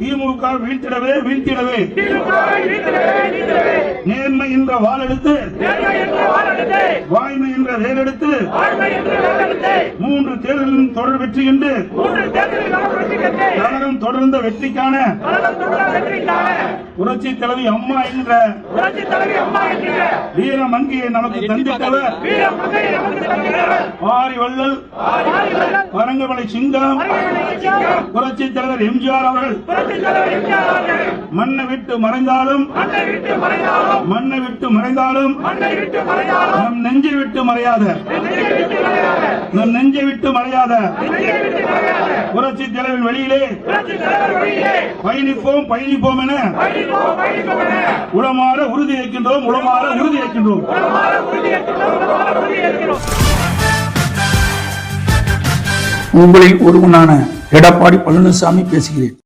திமுக வீழ்த்திடவே வீழ்த்திடவே நேர்மை என்ற வாளெடுத்து வாய்மை என்ற வேலெடுத்து 3 தேர்தலிலும் தொடர் வெற்றி கண்டு கழகம் தொடர்ந்த வெற்றிக்கான புரட்சி தலைவி அம்மா என்ற வீர மங்கையை நமக்கு தந்திட்டவர் ஆரி வள்ளல் பரங்கமலை சிங்கம் புரட்சி தலைவர் எம்ஜிஆர் அவர்கள் மண்ணை விட்டு மறைந்தாலும் நம் நெஞ்சை விட்டு மறையாத புரட்சி தலைவர் வழியிலே பயணிப்போம் என உளமாற உறுதி ஏற்கின்றோம். உங்களில் ஒருவனான எடப்பாடி பழனிசாமி பேசுகிறேன்.